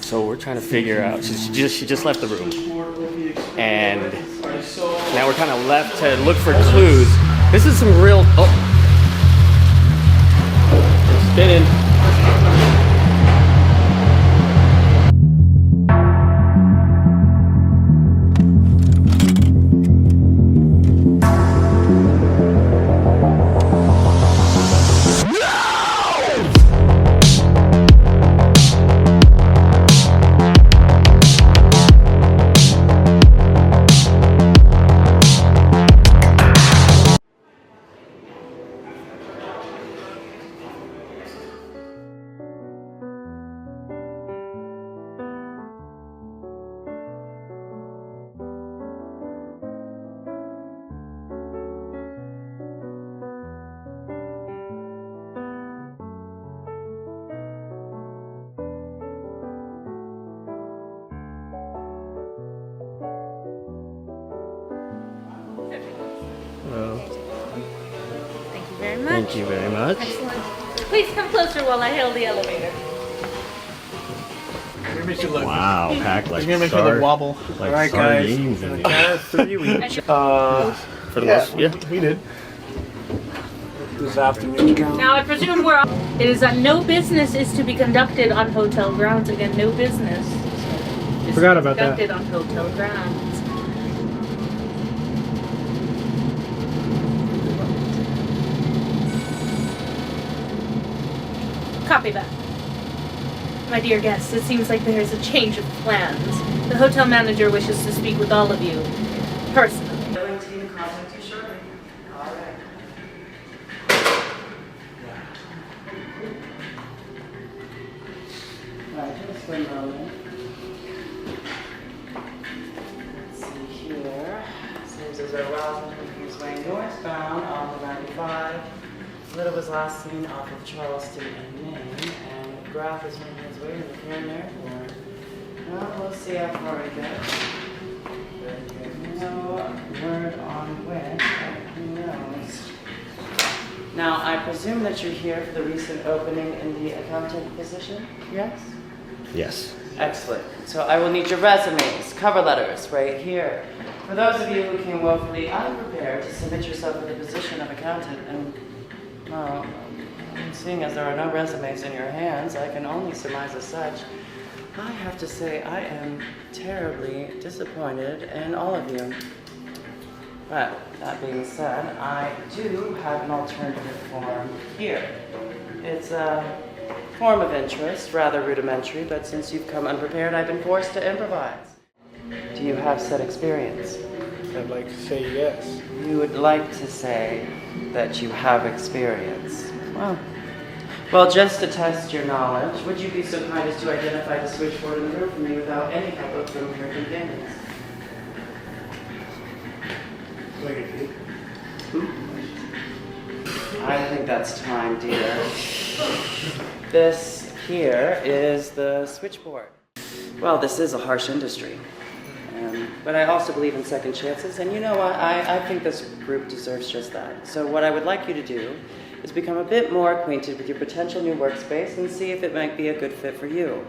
So we're trying to figure out. She just left the room, and now we're kind of left to look for clues. This is some real. Oh, it's spinning. Thank you very much. Thank you very much. Excellent. Please come closer while I hail the elevator. Wow, packed like You're gonna make me look wobble. Like Alright, guys. sardines in Count of 3, we for the most, yeah. we did. This afternoon count. Now I presume we're all... It is that no business is to be conducted on hotel grounds. Again, no business is Forgot about that. conducted on hotel grounds. Copy that. My dear guests, it seems like there is a change of plans. The hotel manager wishes to speak with all of you, personally. I'm going to contact you shortly. All right. Right, just one moment. Let's see here. Seems as though Wellington is way northbound off of 95. Little was last seen off of Charleston and Maine, and Graf is making his way to the Canadian Airport. Well, we'll see how far he gets. But no word on which, but who knows. Now, I presume that you're here for the recent opening in the accountant position, yes? Yes. Excellent. So I will need your resumes, cover letters, right here. For those of you who came woefully unprepared to submit yourself for the position of accountant, and well, seeing as there are no resumes in your hands, I can only surmise as such. I have to say I am terribly disappointed in all of you. But that being said, I do have an alternative form here. It's a form of interest, rather rudimentary, but since you've come unprepared, I've been forced to improvise. Do you have said experience? I'd like to say yes. You would like to say that you have experience. Well, just to test your knowledge, would you be so kind as to identify the switchboard in the room for me without any help of familiar companions? I think that's time, dear. This here is the switchboard. Well, this is a harsh industry. But I also believe in second chances, and you know what? I think this group deserves just that. So what I would like you to do is become a bit more acquainted with your potential new workspace and see if it might be a good fit for you.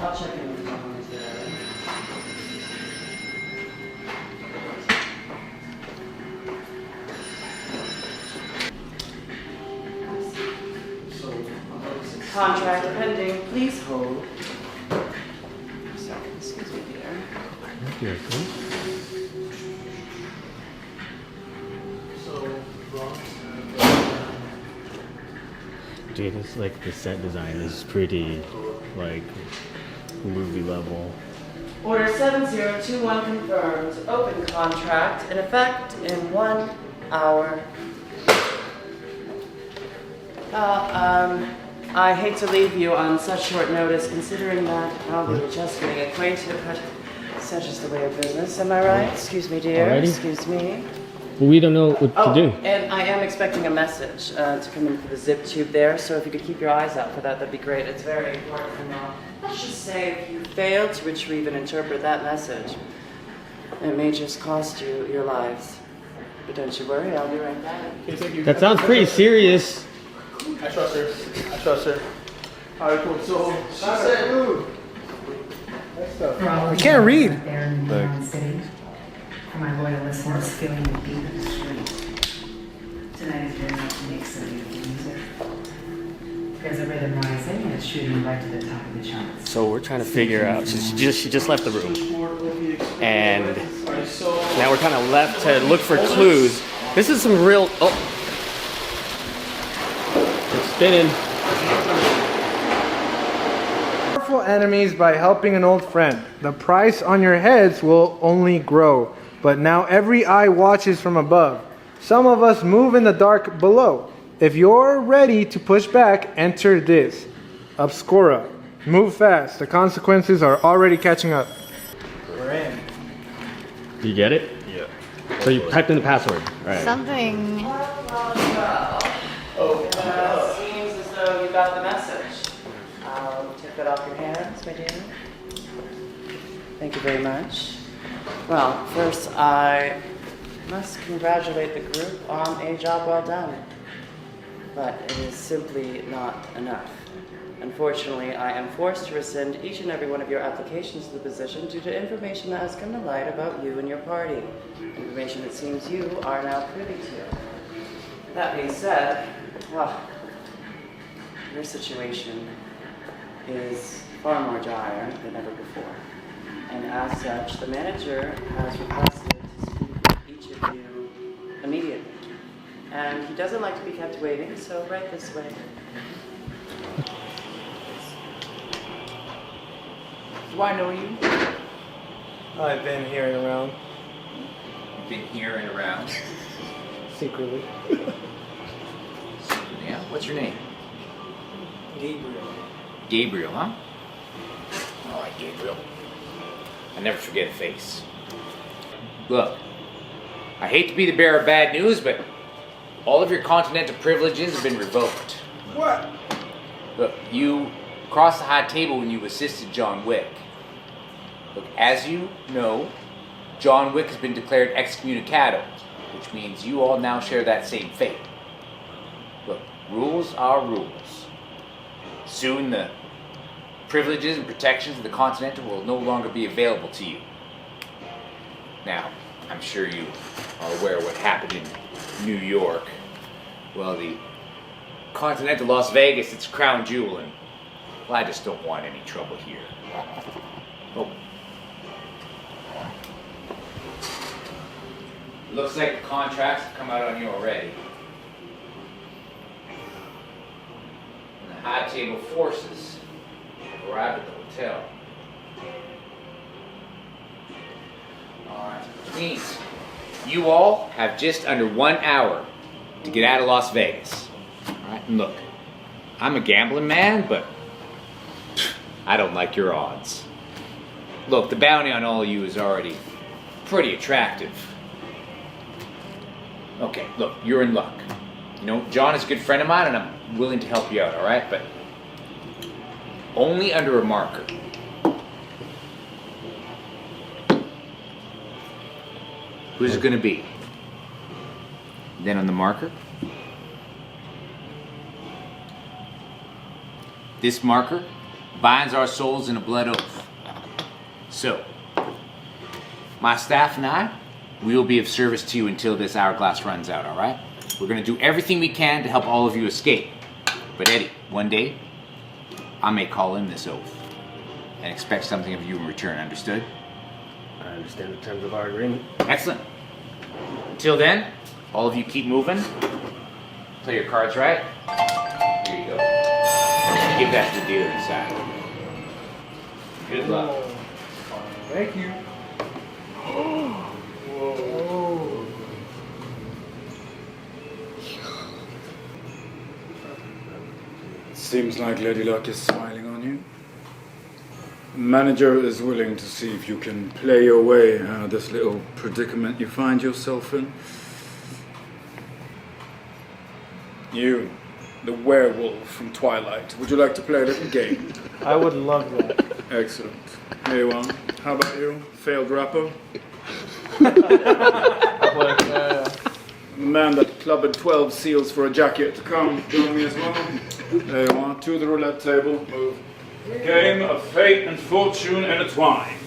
I'll check in with you on this later. Contract pending. Please hold. Second, excuse me, dear. Dude, it's like the set design is pretty, like, movie level. Order 7021 confirmed. Open contract in effect in 1 hour. I hate to leave you on such short notice, considering that, well, we were just getting acquainted, but such is the way of business, am I right? Excuse me, dear. Alrighty. Excuse me. Well, we don't know what to do. And I am expecting a message to come in for the zip tube there, so if you could keep your eyes out for that, that'd be great. It's very important to know. Let's just say if you fail to retrieve and interpret that message, it may just cost you your lives. But don't you worry, I'll be right back. Okay, thank you. That sounds pretty serious. I trust her. I trust her. Alright, cool. So, she said, I can't read. There in New York City. For my loyal listeners feeling the deep in the street. Tonight is very much a mix of beautiful music. There's a rhythm rising and it's shooting right to the top of the charts. So we're trying to figure out. She just left the room, and now we're kind of left to look for clues. This is some real. Oh, it's spinning. Powerful enemies by helping an old friend. The price on your heads will only grow, but now every eye watches from above. Some of us move in the dark below. If you're ready to push back, enter this. Obscura. Move fast. The consequences are already catching up. We're in. You get it? Yeah. So you typed in the password. Right. Something. Seems as though you got the message. Take that off your hands, my dear. Thank you very much. Well, first I must congratulate the group on a job well done. But it is simply not enough. Unfortunately, I am forced to rescind each and every one of your applications to the position due to information that has come to light about you and your party. Information it seems you are now privy to. That being said, well, your situation is far more dire than ever before. And as such, the manager has requested to speak with each of you immediately. And he doesn't like to be kept waiting, so right this way. Do I know you? I've been hearing around. You've been here and around. Secretly. Yeah, what's your name? Gabriel. Gabriel, huh? All right, Gabriel. I never forget a face. Look, I hate to be the bearer of bad news, but all of your Continental privileges have been revoked. What? Look, you crossed the high table when you assisted John Wick. Look, as you know, John Wick has been declared Excommunicado, which means you all now share that same fate. Look, rules are rules. Soon the privileges and protections of the Continental will no longer be available to you. Now, I'm sure you are aware of what happened in New York. Well, the Continental Las Vegas, it's crown jewel, and well, I just don't want any trouble here. Oh. Looks like the contracts have come out on you already. And the high table forces have arrived at the hotel. Alright, which means you all have just under 1 hour to get out of Las Vegas. Alright, and look, I'm a gambling man, but I don't like your odds. Look, the bounty on all of you is already pretty attractive. Okay, look, you're in luck. You know, John is a good friend of mine and I'm willing to help you out, alright? But only under a marker. Who's it gonna be? Then on the marker, this marker binds our souls in a blood oath. So, my staff and I, we will be of service to you until this hourglass runs out, alright? We're gonna do everything we can to help all of you escape. But Eddie, one day, I may call in this oath and expect something of you in return, understood? I understand the terms of our agreement. Excellent. Until then, all of you keep moving. Play your cards right. Here you go. Give that to the dealer inside. Good luck. Thank you. Whoa. Seems like Lady Luck is smiling on you. Manager is willing to see if you can play your way out of this little predicament you find yourself in. You, the werewolf from Twilight, would you like to play a little game? I would love that. Excellent. Here you are. How about you, failed rapper? The man that clubbed 12 seals for a jacket. Come, join me as well. There you are. To the roulette table. Move. Game of fate and fortune intertwined.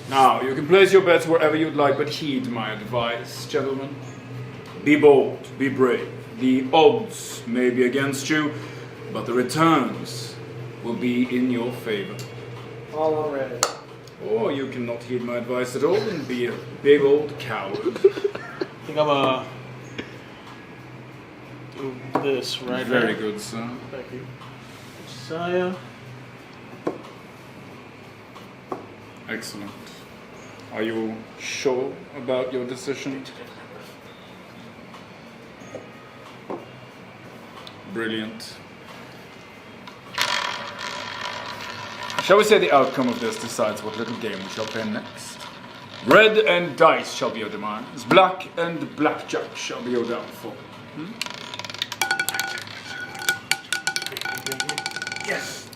Now, you can place your bets wherever you'd like, but heed my advice, gentlemen. Be bold, be brave. The odds may be against you, but the returns will be in your favor. All on red. Or you cannot heed my advice at all and be a big old coward. I think I'm do this right Very here. good, sir. Thank you. Josiah. Excellent. Are you sure about your decision? Brilliant. Shall we say the outcome of this decides what little game we shall play next? Red and dice shall be your demise. Black and blackjack shall be your downfall. Yes.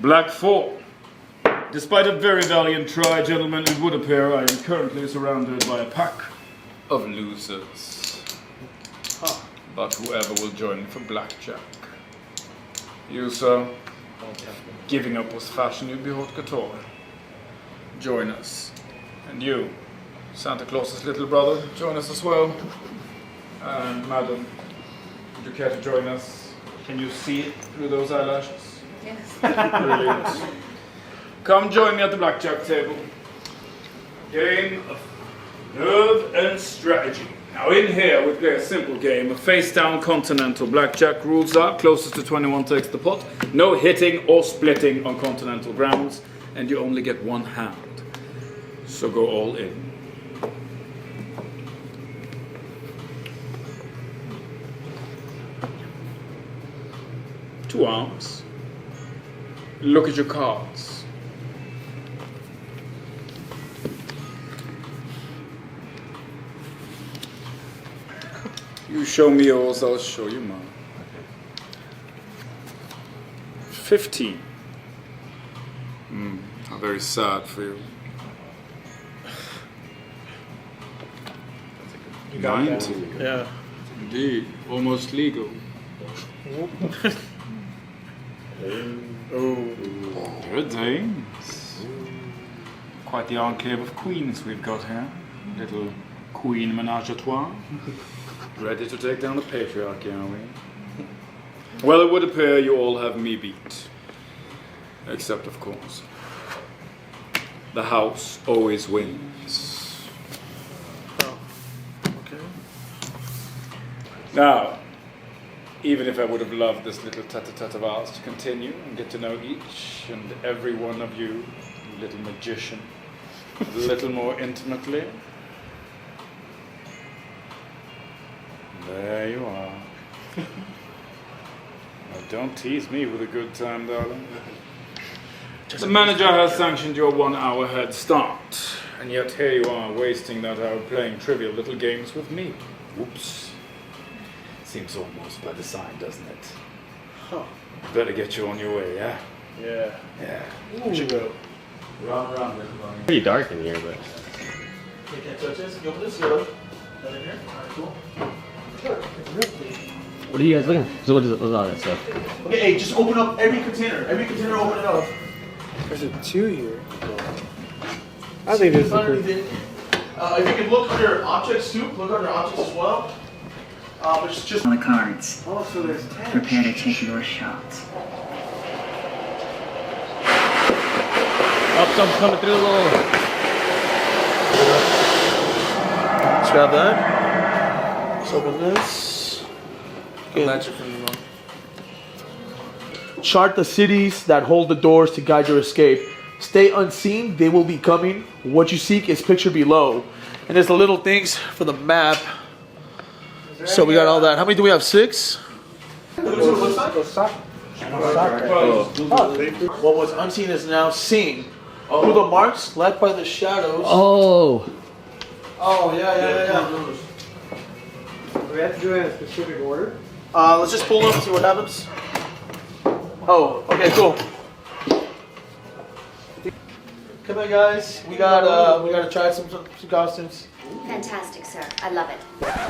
Black 4. Despite a very valiant try, gentlemen, it would appear I am currently surrounded by a pack of losers. But whoever will join me for blackjack. You, sir, giving up was fashion, you be haute couture. Join us. And you, Santa Claus's little brother, join us as well. And madam, would you care to join us? Can you see it through those eyelashes? Yes. Brilliant. Come join me at the blackjack table. Game of nerve and strategy. Now in here we play a simple game of face-down Continental blackjack. Rules are closest to 21 takes the pot. No hitting or splitting on Continental grounds. And you only get one hand. So go all in. Two arms. Look at your cards. You show me yours, I'll show you mine. 15. How very sad for you. 19. Yeah. Indeed, almost legal. Good dames. Quite the enclave of queens we've got here. Little queen menage a trois. Ready to take down the patriarchy, are we? Well, it would appear you all have me beat. Except, of course, the house always wins. Oh. Okay. Now, even if I would have loved this little tete-a-tete of ours to continue and get to know each and every one of you, little magician, a little more intimately. There you are. Now don't tease me with a good time, darling. The manager has sanctioned your 1 hour head start, and yet here you are wasting that hour playing trivial little games with me. Whoops. Seems almost by design, doesn't it? Huh. Better get you on your way, yeah? Yeah. Yeah. We should go. Round. Pretty dark in here, but You can't touch this. You open this door. Right in here. Alright, cool. what are you guys looking for? So what's all that stuff? Okay, hey, just open up every container. Every container, open it up. There's a 2 here. I think this is Underneath good. it. If you can look under objects too, look under objects as well. But it's just On the cards. Oh, so there's 10. Prepare to take your shot. Oh, something's coming through the wall. let's grab that. Let's open this. Magic from the wrong. Chart the cities that hold the doors to guide your escape. Stay unseen, they will be coming. What you seek is pictured below. And there's the little things for the map. So we got all that. How many do we have? 6? What What was unseen is now seen. Through the marks left by the shadows. Oh, Oh, yeah. we have to do it in a specific order. Let's just pull them and see what happens. Oh, okay, cool. Come on, guys. We gotta try some costumes. Fantastic, sir. I love it.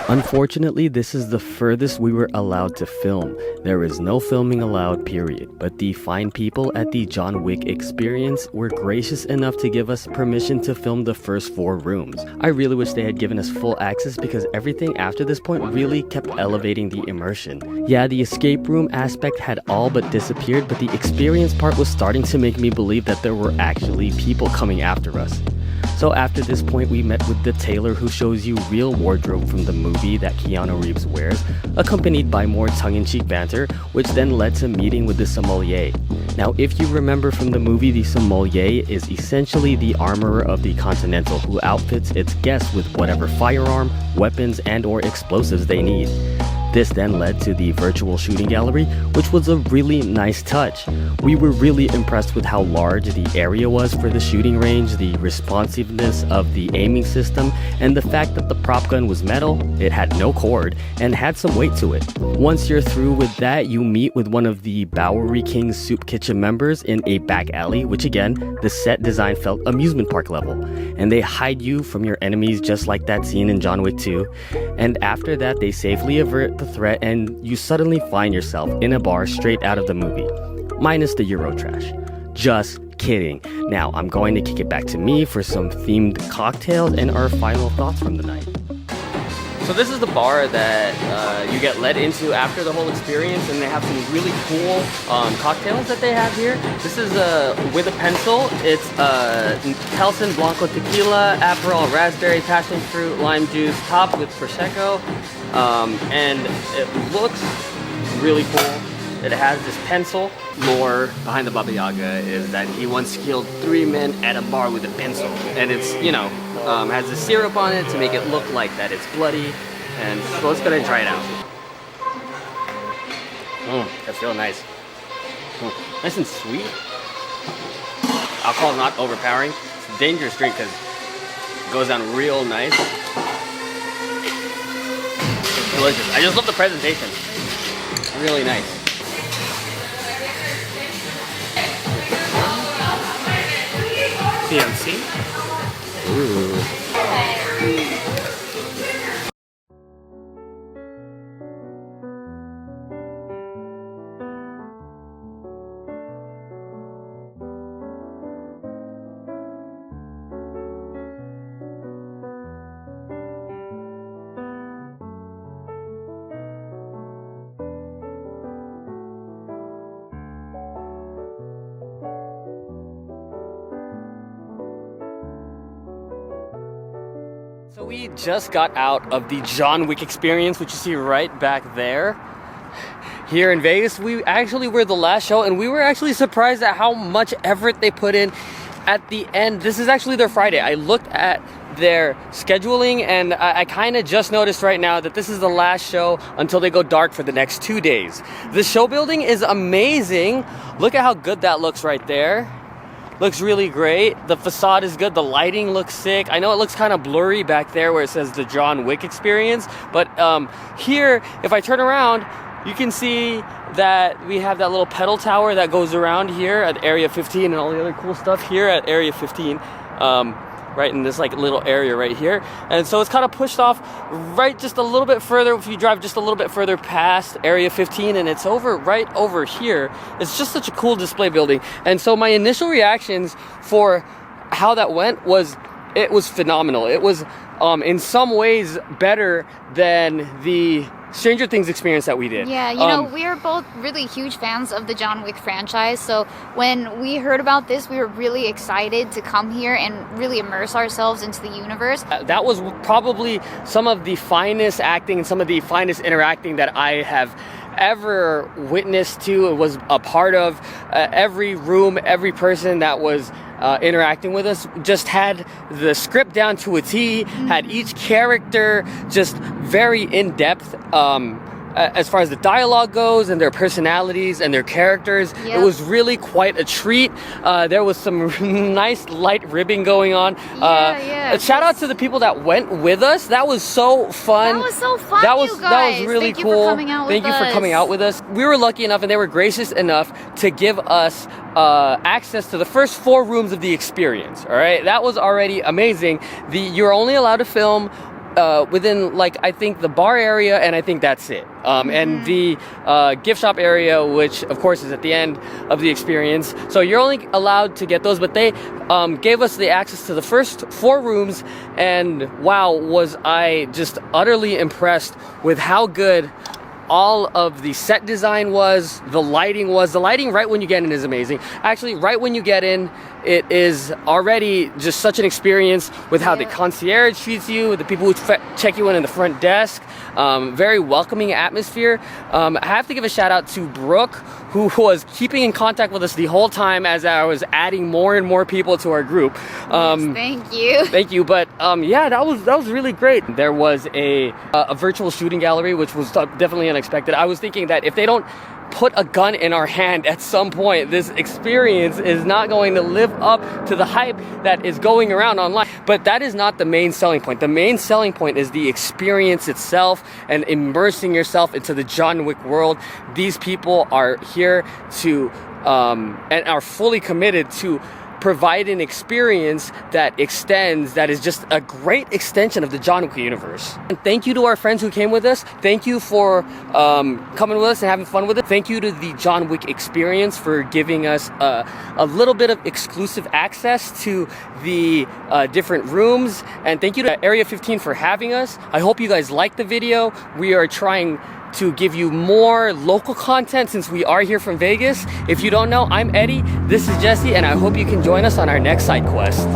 Unfortunately, this is the furthest we were allowed to film. There is no filming allowed, period. But the fine people at the John Wick Experience were gracious enough to give us permission to film the first 4 rooms. I really wish they had given us full access because everything after this point really kept elevating the immersion. Yeah, the escape room aspect had all but disappeared, but the experience part was starting to make me believe that there were actually people coming after us. So after this point, we met with the tailor who shows you real wardrobe from the movie that Keanu Reeves wears, accompanied by more tongue-in-cheek banter, which then led to meeting with the sommelier. Now, if you remember from the movie, the sommelier is essentially the armorer of the Continental who outfits its guests with whatever firearm, weapons, and/or explosives they need. This then led to the virtual shooting gallery, which was a really nice touch. We were really impressed with how large the area was for the shooting range, the responsiveness of the aiming system, and the fact that the prop gun was metal, it had no cord, and had some weight to it. Once you're through with that, you meet with one of the Bowery King's Soup Kitchen members in a back alley, which again, the set design felt amusement park level. And they hide you from your enemies just like that scene in John Wick 2. And after that, they safely avert the threat and you suddenly find yourself in a bar straight out of the movie. Minus the Eurotrash. Just kidding. Now I'm going to kick it back to me for some themed cocktails and our final thoughts from the night. So this is the bar that you get led into after the whole experience, and they have some really cool cocktails that they have here. This is with a pencil. It's Telson Blanco Tequila, Aperol Raspberry, Passion Fruit, Lime Juice, topped with Prosecco. And it looks really cool. It has this pencil. Lore behind the Baba Yaga is that he once killed 3 men at a bar with a pencil. And it's, you know, has the syrup on it to make it look like that it's bloody. And so let's go ahead and try it out. That's real nice. Nice and sweet. Alcohol is not overpowering. It's a dangerous drink because it goes down real nice. Delicious. I just love the presentation. Really nice. PMC? Ooh. So we just got out of the John Wick Experience, which you see right back there. Here in Vegas, we actually were the last show, and we were actually surprised at how much effort they put in at the end. This is actually their Friday. I looked at their scheduling, and I kind of just noticed right now that this is the last show until they go dark for the next 2 days. The show building is amazing. Look at how good that looks right there. Looks really great. The facade is good. The lighting looks sick. I know it looks kind of blurry back there where it says the John Wick Experience, but here, if I turn around, you can see that we have that little pedal tower that goes around here at Area 15 and all the other cool stuff here at Area 15. Right in this like little area right here, and so it's kind of pushed off right just a little bit further. If you drive just a little bit further past Area 15, and it's right over here. It's just such a cool display building. And so my initial reactions for how that went was it was phenomenal. It was in some ways better than the Stranger Things experience that we did. Yeah, you know, we are both really huge fans of the John Wick franchise, so when we heard about this, we were really excited to come here and really immerse ourselves into the universe. That was probably some of the finest acting and some of the finest interacting that I have ever witnessed to. It was a part of every room, every person that was interacting with us just had the script down to a T, had each character just very in-depth, as far as the dialogue goes and their personalities and their characters. Yep. It was really quite a treat. There was some nice light ribbing going on. Yeah. A shout out to the people that went with us. That was so fun. That was so fun, That was you guys. really Thank you cool. for coming out Thank with you for coming us. out with us. We were lucky enough and they were gracious enough to give us access to the first 4 rooms of the experience. All right, that was already amazing. You're only allowed to film within, like, I think the bar area, and I think that's it. And the gift shop area, which of course is at the end of the experience. So you're only allowed to get those, but they gave us the access to the first 4 rooms, and wow, was I just utterly impressed with how good all of the set design was, the lighting was. The lighting right when you get in is amazing. Actually, right when you get in, it is already just such an experience with how the concierge treats you, the people who check you in the front desk. Very welcoming atmosphere. I have to give a shout out to Brooke, who was keeping in contact with us the whole time as I was adding more and more people to our group. Thank you. Thank you. But yeah, that was really great. There was a virtual shooting gallery, which was definitely unexpected. I was thinking that if they don't put a gun in our hand at some point, this experience is not going to live up to the hype that is going around online. But that is not the main selling point. The main selling point is the experience itself and immersing yourself into the John Wick world. These people are here to and are fully committed to provide an experience that extends, that is just a great extension of the John Wick universe. And thank you to our friends who came with us. Thank you for coming with us and having fun with it. Thank you to the John Wick Experience for giving us a little bit of exclusive access to the different rooms. And thank you to AREA15 for having us. I hope you guys liked the video. We are trying to give you more local content since we are here from Vegas. If you don't know, I'm Eddie, this is Jesse, and I hope you can join us on our next side quest.